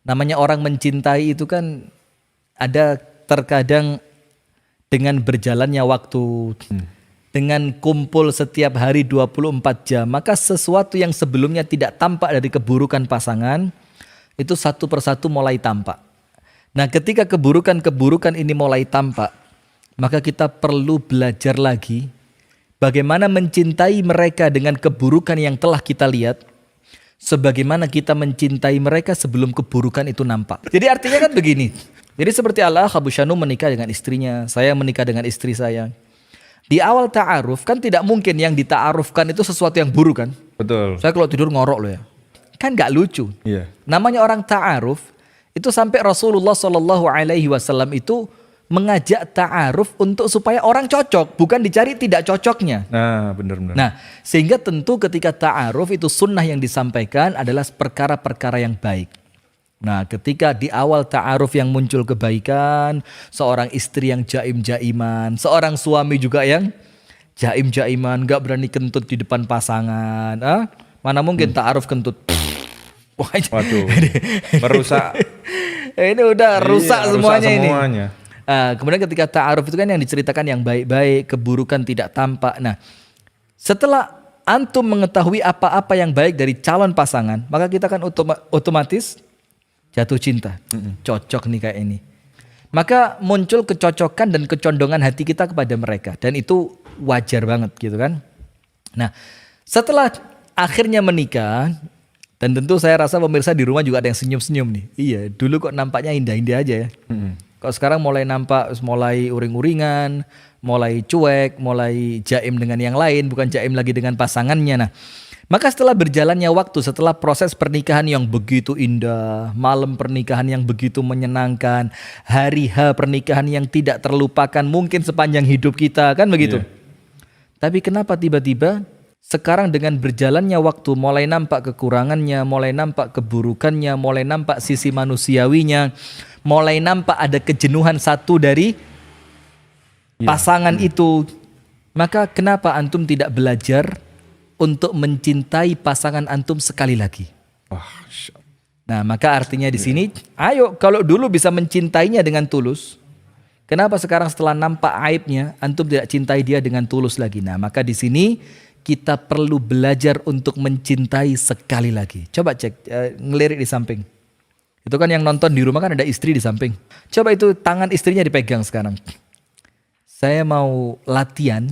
Namanya orang mencintai itu kan ada terkadang dengan berjalannya waktu, dengan kumpul setiap hari 24 jam, maka sesuatu yang sebelumnya tidak tampak dari keburukan pasangan, itu satu persatu mulai tampak. Nah, ketika keburukan-keburukan ini mulai tampak, maka kita perlu belajar lagi bagaimana mencintai mereka dengan keburukan yang telah kita lihat, sebagaimana kita mencintai mereka sebelum keburukan itu nampak. Jadi artinya kan begini. Jadi seperti Abu Shanu menikah dengan istrinya, saya menikah dengan istri saya. Di awal ta'aruf kan tidak mungkin yang dita'arufkan itu sesuatu yang buruk kan. Betul. Saya kalau tidur ngorok loh ya. Kan gak lucu. Iya. Namanya orang ta'aruf itu sampai Rasulullah SAW itu mengajak ta'aruf untuk supaya orang cocok, bukan dicari tidak cocoknya. Nah, benar-benar. Nah, sehingga tentu ketika ta'aruf itu sunnah yang disampaikan adalah perkara-perkara yang baik. Nah, ketika di awal ta'aruf yang muncul kebaikan, seorang istri yang jaim-jaiman, seorang suami juga yang jaim-jaiman, gak berani kentut di depan pasangan. Mana mungkin ta'aruf kentut. Waduh, merusak. Ini udah rusak semuanya ini. Kemudian ketika ta'aruf itu kan yang diceritakan yang baik-baik, keburukan tidak tampak. Nah, setelah antum mengetahui apa-apa yang baik dari calon pasangan, maka kita kan otomatis jatuh cinta. Cocok nih kayak ini. Maka muncul kecocokan dan kecondongan hati kita kepada mereka. Dan itu wajar banget gitu kan. Nah, setelah akhirnya menikah, dan tentu saya rasa pemirsa di rumah juga ada yang senyum-senyum nih. Iya, dulu kok nampaknya indah-indah aja ya. Kok sekarang mulai nampak, mulai uring-uringan, mulai cuek, mulai jaim dengan yang lain, bukan jaim lagi dengan pasangannya. Nah, maka setelah berjalannya waktu, setelah proses pernikahan yang begitu indah, malam pernikahan yang begitu menyenangkan, hari H pernikahan yang tidak terlupakan mungkin sepanjang hidup kita, kan begitu? Tapi kenapa tiba-tiba sekarang dengan berjalannya waktu mulai nampak kekurangannya, mulai nampak keburukannya, mulai nampak sisi manusiawinya, mulai nampak ada kejenuhan satu dari pasangan itu. Maka kenapa antum tidak belajar untuk mencintai pasangan antum sekali lagi? Nah, maka artinya di sini, ayo kalau dulu bisa mencintainya dengan tulus, kenapa sekarang setelah nampak aibnya antum tidak cintai dia dengan tulus lagi? Nah, maka di sini kita perlu belajar untuk mencintai sekali lagi. Coba cek, ngelirik di samping. Itu kan yang nonton di rumah kan ada istri di samping. Coba itu tangan istrinya dipegang sekarang. Saya mau latihan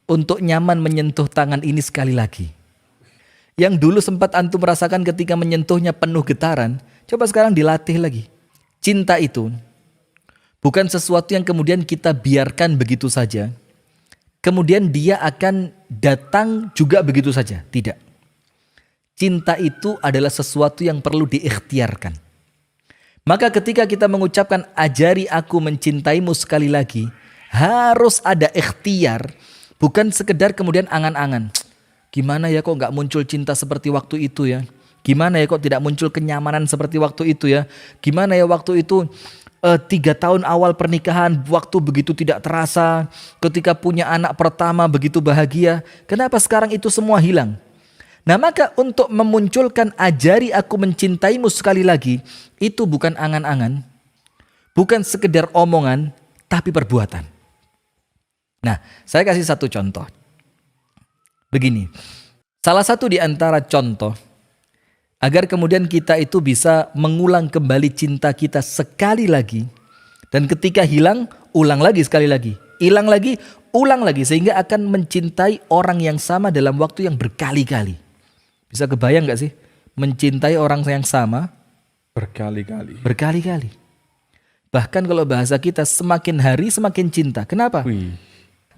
untuk nyaman menyentuh tangan ini sekali lagi. Yang dulu sempat antum merasakan ketika menyentuhnya penuh getaran, coba sekarang dilatih lagi. Cinta itu bukan sesuatu yang kemudian kita biarkan begitu saja. Kemudian dia akan datang juga begitu saja. Tidak. Cinta itu adalah sesuatu yang perlu diikhtiarkan. Maka ketika kita mengucapkan ajari aku mencintaimu sekali lagi, harus ada ikhtiar, bukan sekedar kemudian angan-angan. Gimana ya kok gak muncul cinta seperti waktu itu ya? Gimana ya kok tidak muncul kenyamanan seperti waktu itu ya? Gimana ya waktu itu 3 tahun awal pernikahan waktu begitu tidak terasa, ketika punya anak pertama begitu bahagia, kenapa sekarang itu semua hilang? Nah, maka untuk memunculkan ajari aku mencintaimu sekali lagi, itu bukan angan-angan, bukan sekedar omongan, tapi perbuatan. Nah, saya kasih satu contoh. Begini, salah satu di antara contoh agar kemudian kita itu bisa mengulang kembali cinta kita sekali lagi. Dan ketika hilang, ulang lagi sekali lagi. Hilang lagi, ulang lagi. Sehingga akan mencintai orang yang sama dalam waktu yang berkali-kali. Bisa kebayang gak sih? Mencintai orang yang sama berkali-kali. Berkali-kali. Bahkan kalau bahasa kita semakin hari semakin cinta. Kenapa?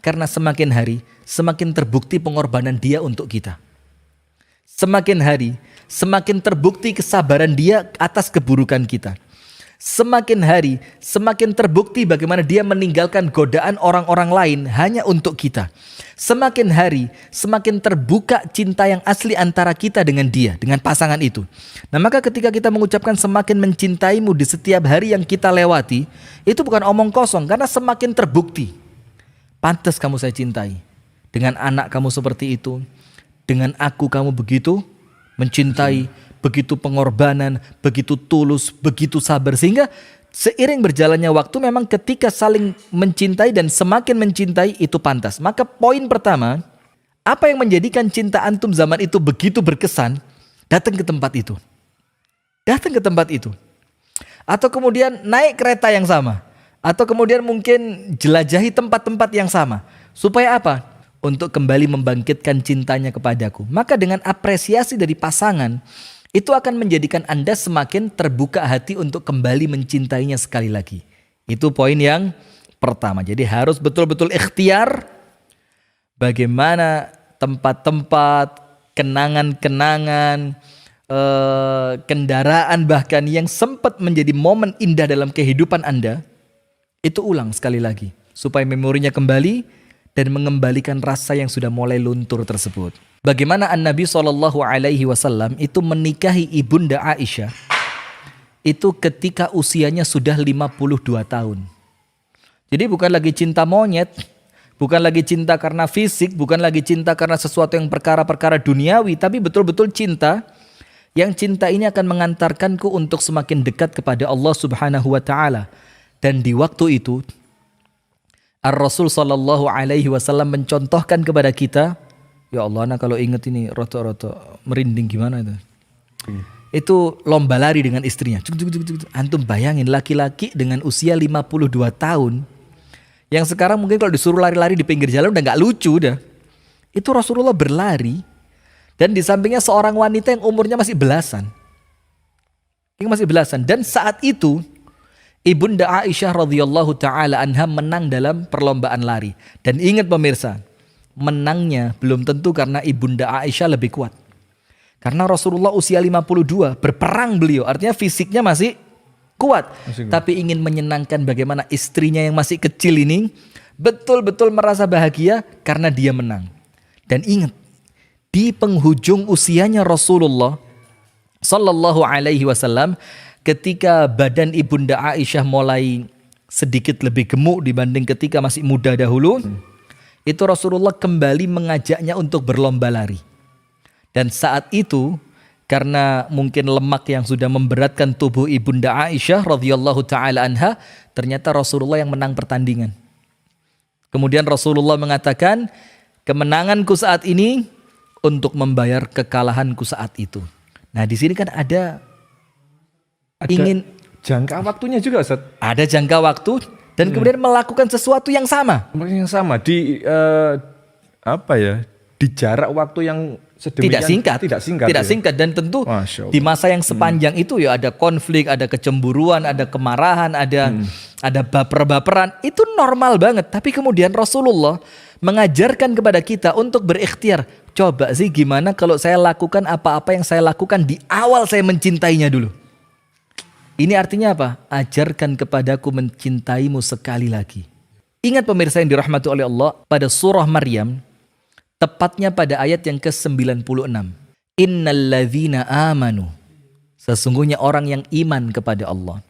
Karena semakin hari semakin terbukti pengorbanan dia untuk kita. Semakin hari, semakin terbukti kesabaran dia atas keburukan kita. Semakin hari, semakin terbukti bagaimana dia meninggalkan godaan orang-orang lain hanya untuk kita. Semakin hari, semakin terbuka cinta yang asli antara kita dengan dia, dengan pasangan itu. Nah, maka ketika kita mengucapkan semakin mencintaimu di setiap hari yang kita lewati, itu bukan omong kosong, karena semakin terbukti. Pantas kamu saya cintai. Dengan anak kamu seperti itu, dengan aku kamu begitu mencintai, begitu pengorbanan, begitu tulus, begitu sabar. Sehingga seiring berjalannya waktu memang ketika saling mencintai dan semakin mencintai itu pantas. Maka poin pertama, apa yang menjadikan cinta antum zaman itu begitu berkesan? Datang ke tempat itu. Datang ke tempat itu. Atau kemudian naik kereta yang sama. Atau kemudian mungkin jelajahi tempat-tempat yang sama. Supaya apa? Untuk kembali membangkitkan cintanya kepadaku. Maka dengan apresiasi dari pasangan, itu akan menjadikan Anda semakin terbuka hati untuk kembali mencintainya sekali lagi. Itu poin yang pertama. Jadi harus betul-betul ikhtiar bagaimana tempat-tempat, kenangan-kenangan, kendaraan bahkan yang sempat menjadi momen indah dalam kehidupan Anda, itu ulang sekali lagi. Supaya memorinya kembali dan mengembalikan rasa yang sudah mulai luntur tersebut. Bagaimana An-Nabi SAW itu menikahi Ibunda Aisyah itu ketika usianya sudah 52 tahun. Jadi bukan lagi cinta monyet, bukan lagi cinta karena fisik, bukan lagi cinta karena sesuatu yang perkara-perkara duniawi, tapi betul-betul cinta yang cinta ini akan mengantarkanku untuk semakin dekat kepada Allah Subhanahu wa taala. Dan di waktu itu Ar-Rasul sallallahu alaihi wasallam mencontohkan kepada kita, ya Allah, nah kalau ingat ini roto-roto merinding gimana itu. Itu lomba lari dengan istrinya. Antum bayangin laki-laki dengan usia 52 tahun yang sekarang mungkin kalau disuruh lari-lari di pinggir jalan udah gak lucu dah. Itu Rasulullah berlari dan di sampingnya seorang wanita yang umurnya masih belasan. Dan saat itu Ibunda Aisyah radhiyallahu taala anha menang dalam perlombaan lari. Dan ingat pemirsa, menangnya belum tentu karena Ibunda Aisyah lebih kuat. Karena Rasulullah usia 52, berperang beliau, artinya fisiknya masih kuat. Tapi ingin menyenangkan bagaimana istrinya yang masih kecil ini betul-betul merasa bahagia karena dia menang. Dan ingat, di penghujung usianya Rasulullah sallallahu alaihi wasallam, ketika badan Ibunda Aisyah mulai sedikit lebih gemuk dibanding ketika masih muda dahulu, itu Rasulullah kembali mengajaknya untuk berlomba lari. Dan saat itu, karena mungkin lemak yang sudah memberatkan tubuh Ibunda Aisyah radhiyallahu taala anha, ternyata Rasulullah yang menang pertandingan. Kemudian Rasulullah mengatakan, kemenanganku saat ini untuk membayar kekalahanku saat itu. Nah, di sini kan ada ingin jangka waktunya juga, Ustaz. Ada jangka waktu dan kemudian melakukan sesuatu yang sama. Yang sama di di jarak waktu yang sedemikian tidak singkat dan tentu di masa yang sepanjang itu ya ada konflik, ada kecemburuan, ada kemarahan, ada baper-baperan. Itu normal banget. Tapi kemudian Rasulullah mengajarkan kepada kita untuk berikhtiar. Coba sih gimana kalau saya lakukan apa-apa yang saya lakukan di awal saya mencintainya dulu. Ini artinya apa? Ajarkan kepadaku mencintaimu sekali lagi. Ingat pemirsa yang dirahmati oleh Allah, pada surah Maryam, tepatnya pada ayat yang ke-96. Innalladzina amanu. Sesungguhnya orang yang iman kepada Allah.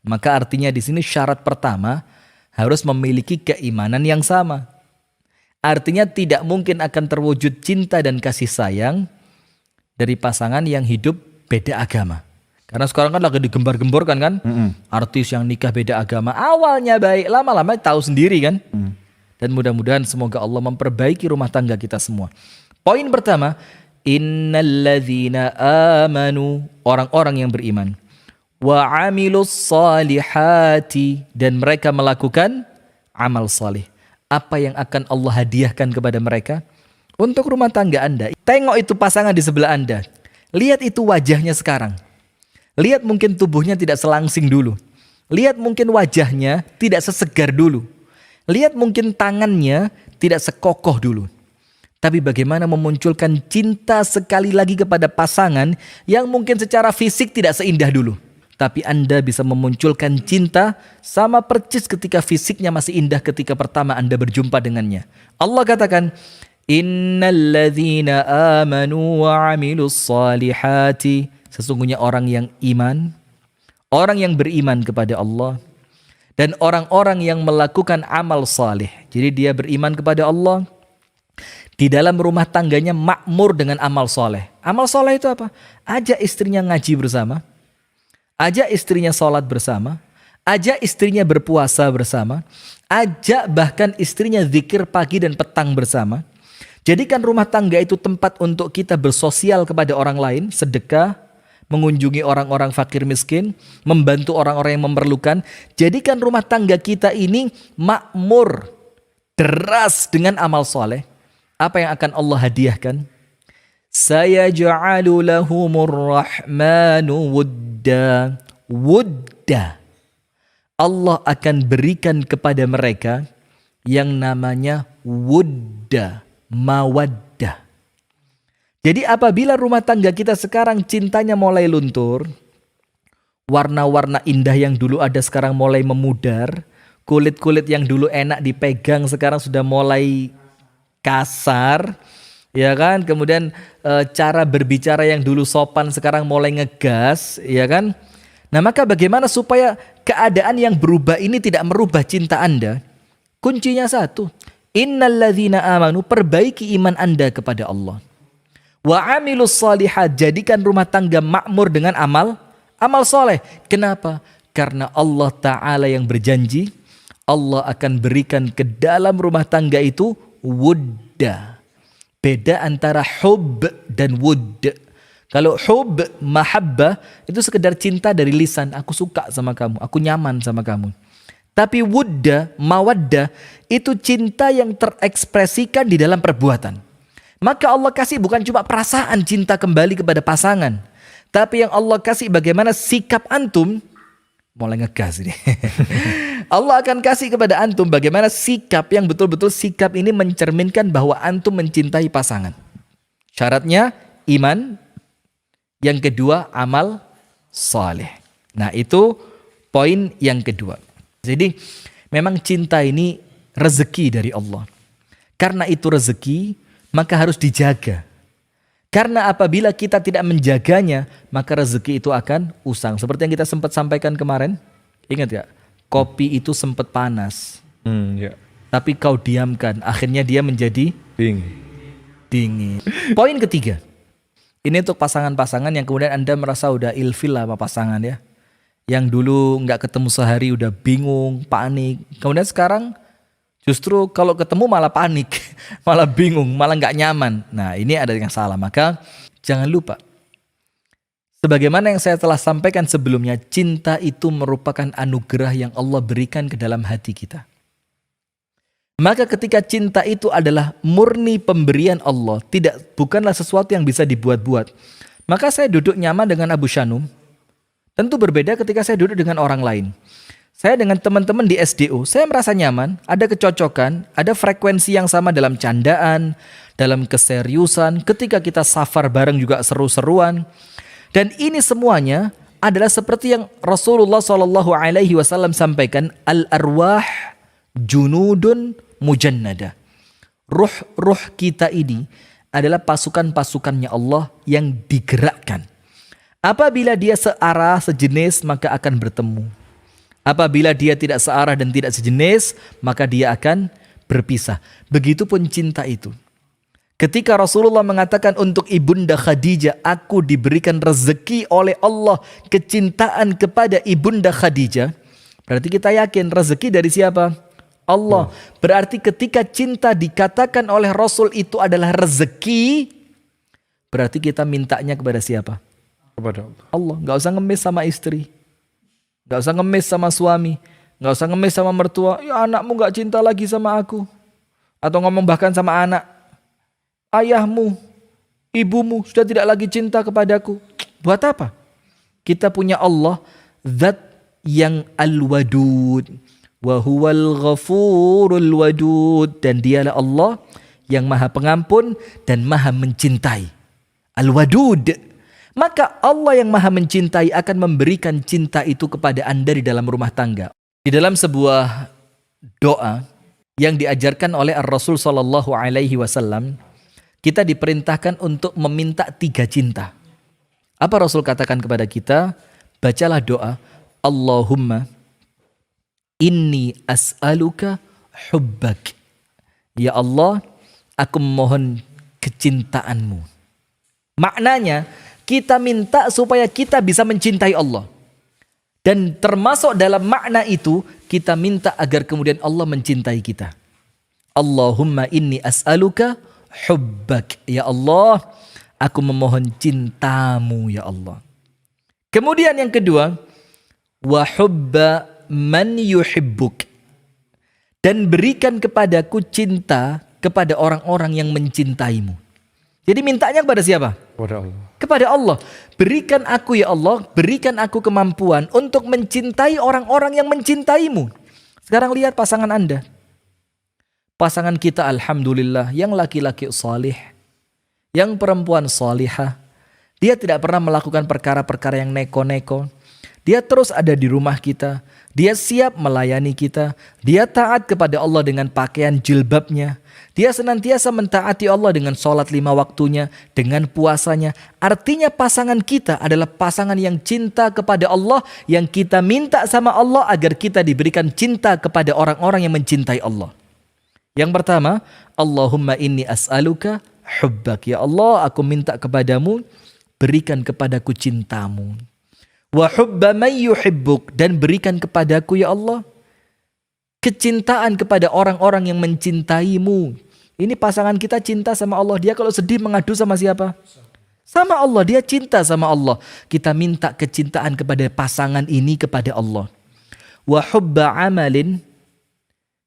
Maka artinya di sini syarat pertama harus memiliki keimanan yang sama. Artinya tidak mungkin akan terwujud cinta dan kasih sayang dari pasangan yang hidup beda agama. Karena sekarang kan lagi digembar-gemborkan kan, artis yang nikah beda agama. Awalnya baik, lama-lama tahu sendiri kan. Dan mudah-mudahan semoga Allah memperbaiki rumah tangga kita semua. Poin pertama, innalladzina amanu, orang-orang yang beriman. Wa amilus salihati, dan mereka melakukan amal salih. Apa yang akan Allah hadiahkan kepada mereka? Untuk rumah tangga Anda. Tengok itu pasangan di sebelah Anda. Lihat itu wajahnya sekarang. Lihat mungkin tubuhnya tidak selangsing dulu. Lihat mungkin wajahnya tidak sesegar dulu. Lihat mungkin tangannya tidak sekokoh dulu. Tapi bagaimana memunculkan cinta sekali lagi kepada pasangan yang mungkin secara fisik tidak seindah dulu. Tapi Anda bisa memunculkan cinta sama percis ketika fisiknya masih indah ketika pertama Anda berjumpa dengannya. Allah katakan, innalladzina amanu wa amilus salihati. Sesungguhnya orang yang iman, orang yang beriman kepada Allah, dan orang-orang yang melakukan amal salih. Jadi dia beriman kepada Allah, di dalam rumah tangganya makmur dengan amal soleh. Amal soleh itu apa? Ajak istrinya ngaji bersama, ajak istrinya sholat bersama, ajak istrinya berpuasa bersama, ajak bahkan istrinya zikir pagi dan petang bersama. Jadikan rumah tangga itu tempat untuk kita bersosial kepada orang lain, sedekah, mengunjungi orang-orang fakir miskin, membantu orang-orang yang memerlukan. Jadikan rumah tangga kita ini makmur, deras dengan amal soleh. Apa yang akan Allah hadiahkan? Sayaj'alu lahumur rahmanu wudda. Wudda. Allah akan berikan kepada mereka yang namanya wudda, mawaddah. Jadi apabila rumah tangga kita sekarang cintanya mulai luntur, warna-warna indah yang dulu ada sekarang mulai memudar, kulit-kulit yang dulu enak dipegang sekarang sudah mulai kasar, ya kan? Kemudian cara berbicara yang dulu sopan sekarang mulai ngegas, ya kan? Nah, maka bagaimana supaya keadaan yang berubah ini tidak merubah cinta Anda? Kuncinya satu, innalladzina amanu, perbaiki iman Anda kepada Allah. Wa amilus shalihat, jadikan rumah tangga makmur dengan amal soleh. Kenapa? Karena Allah Ta'ala yang berjanji, Allah akan berikan ke dalam rumah tangga itu wudda. Beda antara hub dan wud. Kalau hub, mahabbah, itu sekedar cinta dari lisan. Aku suka sama kamu, aku nyaman sama kamu. Tapi wudda, mawaddah, itu cinta yang terekspresikan di dalam perbuatan. Maka Allah kasih bukan cuma perasaan cinta kembali kepada pasangan, tapi yang Allah kasih bagaimana sikap antum. Mulai ngegas ini. Allah akan kasih kepada antum bagaimana sikap yang betul-betul sikap ini mencerminkan bahwa antum mencintai pasangan. Syaratnya iman, yang kedua amal saleh. Nah, itu poin yang kedua. Jadi memang cinta ini rezeki dari Allah. Karena itu rezeki, maka harus dijaga. Karena apabila kita tidak menjaganya, maka rezeki itu akan usang. Seperti yang kita sempat sampaikan kemarin. Ingat gak? Kopi itu sempat panas. Ya. Tapi kau diamkan. Akhirnya dia menjadi dingin. Poin ketiga. Ini untuk pasangan-pasangan yang kemudian Anda merasa udah ilfil sama pasangan ya. Yang dulu gak ketemu sehari udah bingung, panik. Kemudian sekarang justru kalau ketemu malah panik, malah bingung, malah nggak nyaman. Nah, ini ada yang salah. Maka jangan lupa, sebagaimana yang saya telah sampaikan sebelumnya, cinta itu merupakan anugerah yang Allah berikan ke dalam hati kita. Maka ketika cinta itu adalah murni pemberian Allah, bukanlah sesuatu yang bisa dibuat-buat. Maka saya duduk nyaman dengan Abu Shanum. Tentu berbeda ketika saya duduk dengan orang lain. Saya dengan teman-teman di SDO, saya merasa nyaman, ada kecocokan, ada frekuensi yang sama dalam candaan, dalam keseriusan, ketika kita safar bareng juga seru-seruan. Dan ini semuanya adalah seperti yang Rasulullah SAW sampaikan, al-arwah junudun mujannada. Ruh kita ini adalah pasukan-pasukannya Allah yang digerakkan. Apabila dia searah, sejenis, maka akan bertemu. Apabila dia tidak searah dan tidak sejenis, maka dia akan berpisah. Begitupun cinta itu. Ketika Rasulullah mengatakan untuk Ibunda Khadijah, aku diberikan rezeki oleh Allah kecintaan kepada Ibunda Khadijah. Berarti kita yakin rezeki dari siapa? Allah. Berarti ketika cinta dikatakan oleh Rasul itu adalah rezeki, berarti kita mintanya kepada siapa? Kepada Allah. Allah. Gak usah ngemis sama istri. Gak usah ngemis sama suami. Gak usah ngemis sama mertua. Ya anakmu gak cinta lagi sama aku. Atau ngomong bahkan sama anak. Ayahmu, ibumu sudah tidak lagi cinta kepadaku. Buat apa? Kita punya Allah. Zat yang al-wadud. Wahuwal ghafurul wadud. Dan dialah Allah yang maha pengampun dan maha mencintai. Al-wadud. Maka Allah yang maha mencintai akan memberikan cinta itu kepada Anda di dalam rumah tangga. Di dalam sebuah doa yang diajarkan oleh Rasul SAW, kita diperintahkan untuk meminta 3 cinta. Apa Rasul katakan kepada kita? Bacalah doa, Allahumma inni as'aluka hubbak. Ya Allah, aku memohon kecintaanmu. Maknanya kita minta supaya kita bisa mencintai Allah. Dan termasuk dalam makna itu kita minta agar kemudian Allah mencintai kita. Allahumma inni as'aluka hubbak. Ya Allah, aku memohon cintamu ya Allah. Kemudian yang kedua, wa hubba man yuhibbuk. Dan berikan kepadaku cinta kepada orang-orang yang mencintaimu. Jadi mintanya kepada siapa? Kepada Allah. Kepada Allah. Berikan aku ya Allah, berikan aku kemampuan untuk mencintai orang-orang yang mencintaimu. Sekarang lihat pasangan Anda. Pasangan kita alhamdulillah, yang laki-laki salih, yang perempuan salihah. Dia tidak pernah melakukan perkara-perkara yang neko-neko. Dia terus ada di rumah kita. Dia siap melayani kita. Dia taat kepada Allah dengan pakaian jilbabnya. Dia senantiasa mentaati Allah dengan sholat 5 waktunya, dengan puasanya. Artinya pasangan kita adalah pasangan yang cinta kepada Allah, yang kita minta sama Allah agar kita diberikan cinta kepada orang-orang yang mencintai Allah. Yang pertama, Allahumma inni as'aluka hubbak. Ya Allah, aku minta kepadamu, berikan kepadaku cintamu. Wa hubba man yuhibbuk, dan berikan kepadaku ya Allah kecintaan kepada orang-orang yang mencintaimu. Ini pasangan kita cinta sama Allah. Dia kalau sedih mengadu sama siapa? Sama Allah. Dia cinta sama Allah. Kita minta kecintaan kepada pasangan ini kepada Allah. Wa hubba amalin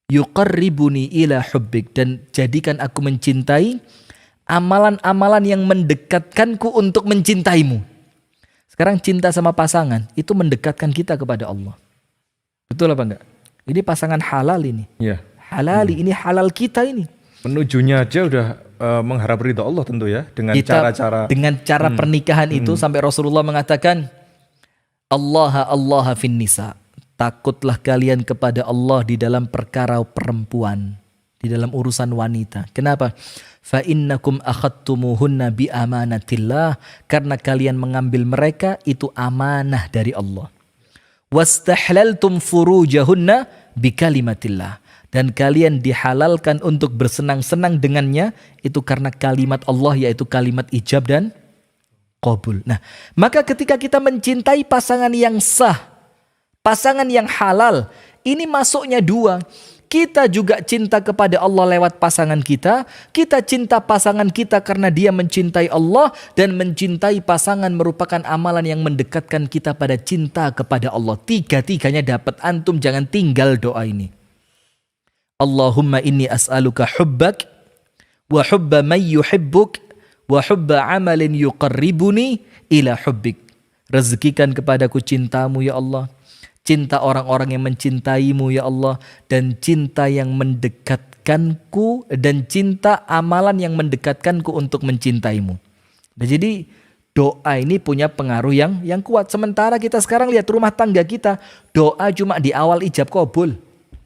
yuqarribuni ila hubbik, dan jadikan aku mencintai amalan-amalan yang mendekatkanku untuk mencintaimu. Sekarang cinta sama pasangan itu mendekatkan kita kepada Allah. Betul apa enggak? Ini pasangan halal ini. Ya. Halali, ini halal kita ini. Menujunya aja udah mengharap ridha Allah tentu ya, dengan Kita, cara-cara dengan cara pernikahan itu sampai Rasulullah mengatakan Allah fin nisa. Takutlah kalian kepada Allah di dalam perkara perempuan, di dalam urusan wanita. Kenapa? Fa innakum akhadtumuhunna bi amanatillah, karena kalian mengambil mereka itu amanah dari Allah. Wastahlaltum furujahunna bi kalimatillah, dan kalian dihalalkan untuk bersenang-senang dengannya itu karena kalimat Allah, yaitu kalimat ijab dan qabul. Nah, maka ketika kita mencintai pasangan yang sah, pasangan yang halal, ini masuknya dua. Kita juga cinta kepada Allah lewat pasangan kita. Kita cinta pasangan kita karena dia mencintai Allah, dan mencintai pasangan merupakan amalan yang mendekatkan kita pada cinta kepada Allah. Tiga-tiganya dapat. Antum jangan tinggal doa ini. Allahumma inni as'aluka hubbak wa hubba man yuhibbuk wa hubba amalin yuqarribuni ila hubbik. Rezekikan kepadaku cintamu ya Allah, cinta orang-orang yang mencintaimu ya Allah, dan cinta yang mendekatkanku, dan cinta amalan yang mendekatkanku untuk mencintaimu. Nah, jadi doa ini punya pengaruh yang kuat. Sementara kita sekarang lihat rumah tangga kita, doa cuma di awal ijab qabul.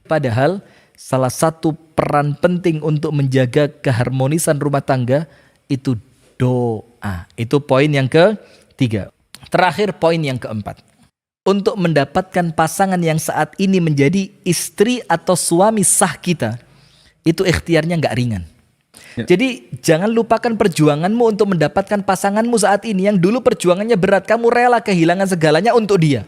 Padahal salah satu peran penting untuk menjaga keharmonisan rumah tangga itu doa. Itu poin yang ketiga. Terakhir, poin yang keempat. Untuk mendapatkan pasangan yang saat ini menjadi istri atau suami sah kita, itu ikhtiarnya nggak ringan. Ya. Jadi jangan lupakan perjuanganmu untuk mendapatkan pasanganmu saat ini yang dulu perjuangannya berat. Kamu rela kehilangan segalanya untuk dia.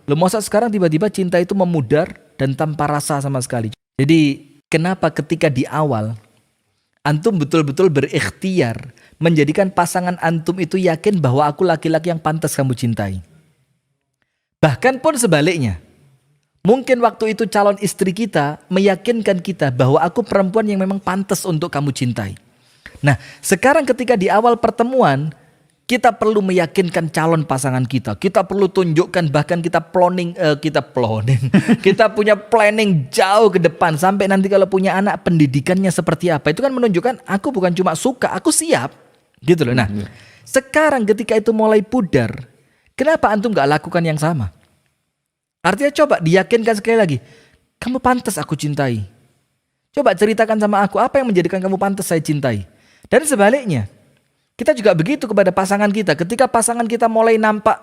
Lo masa sekarang tiba-tiba cinta itu memudar dan tanpa rasa sama sekali. Jadi kenapa ketika di awal antum betul-betul berikhtiar menjadikan pasangan antum itu yakin bahwa aku laki-laki yang pantas kamu cintai. Bahkan pun sebaliknya, mungkin waktu itu calon istri kita meyakinkan kita bahwa aku perempuan yang memang pantas untuk kamu cintai. Nah, sekarang ketika di awal pertemuan, kita perlu meyakinkan calon pasangan kita. Kita perlu tunjukkan, bahkan kita kita punya planning jauh ke depan. Sampai nanti kalau punya anak, pendidikannya seperti apa. Itu kan menunjukkan aku bukan cuma suka, aku siap. Gitu loh. Nah, sekarang ketika itu mulai pudar, kenapa antum gak lakukan yang sama? Artinya coba diyakinkan sekali lagi. Kamu pantas aku cintai. Coba ceritakan sama aku apa yang menjadikan kamu pantas saya cintai. Dan sebaliknya, kita juga begitu kepada pasangan kita. Ketika pasangan kita mulai nampak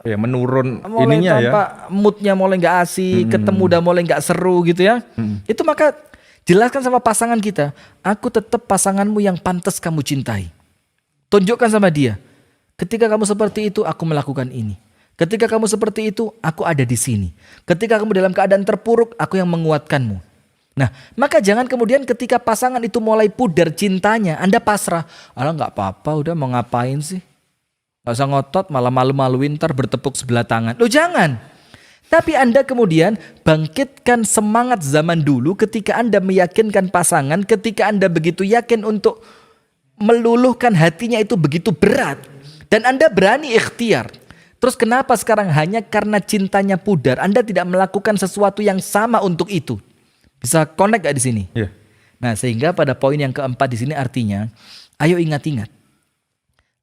menurun mulai ininya tampak ya. Moodnya mulai gak asik, ketemu udah mulai gak seru gitu ya. Itu maka Jelaskan sama pasangan kita, aku tetap pasanganmu yang pantas kamu cintai. Tunjukkan sama dia, ketika kamu seperti itu, aku melakukan ini. Ketika kamu seperti itu, aku ada di sini. Ketika kamu dalam keadaan terpuruk, aku yang menguatkanmu. Nah, maka jangan kemudian ketika pasangan itu mulai pudar cintanya, Anda pasrah. Alah nggak apa-apa, udah mau ngapain sih? Gak usah ngotot, malah malu-maluin, ntar bertepuk sebelah tangan. Loh jangan. Tapi Anda kemudian bangkitkan semangat zaman dulu ketika Anda meyakinkan pasangan, ketika Anda begitu yakin untuk meluluhkan hatinya itu begitu berat. Dan Anda berani ikhtiar. Terus kenapa sekarang hanya karena cintanya pudar, Anda tidak melakukan sesuatu yang sama untuk itu? Bisa connect gak di sini? Iya. Nah, sehingga pada poin yang keempat di sini artinya, ayo ingat-ingat.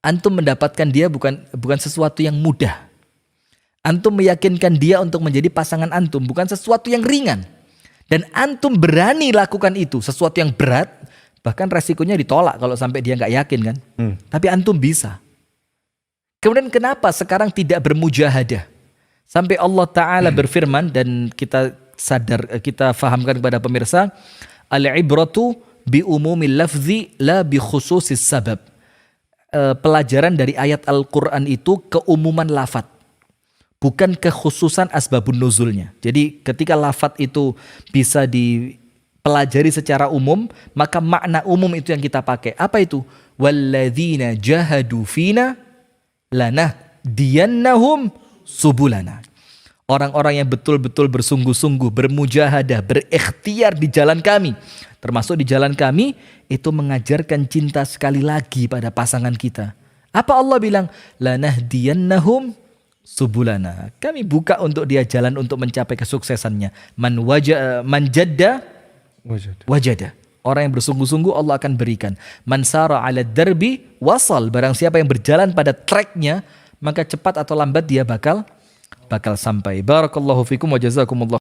Antum mendapatkan dia bukan sesuatu yang mudah. Antum meyakinkan dia untuk menjadi pasangan antum bukan sesuatu yang ringan. Dan antum berani lakukan itu, sesuatu yang berat, bahkan resikonya ditolak kalau sampai dia nggak yakin kan. Tapi antum bisa. Kemudian kenapa sekarang tidak bermujahadah? Sampai Allah Ta'ala berfirman dan kita fahamkan kepada pemirsa, al-ibratu bi umumil lafzi la bi khususis sabab. Pelajaran dari ayat Al-Quran itu keumuman lafaz, bukan kekhususan asbabun nuzulnya. Jadi ketika lafaz itu bisa dipelajari secara umum, maka makna umum itu yang kita pakai. Apa itu? Walladzina jahadu fina lanahdiyannahum subulana. Orang-orang yang betul-betul bersungguh-sungguh, bermujahadah, berikhtiar di jalan kami. Termasuk di jalan kami, itu mengajarkan cinta sekali lagi pada pasangan kita. Apa Allah bilang? Lanahdiyannahum subulana. Kami buka untuk dia jalan untuk mencapai kesuksesannya. Man jadda wajada. Orang yang bersungguh-sungguh Allah akan berikan. Man sara ala darbi wasal. Barang siapa yang berjalan pada tracknya, maka cepat atau lambat dia bakal sampai. Barakallahu fikum wa jazakumullah.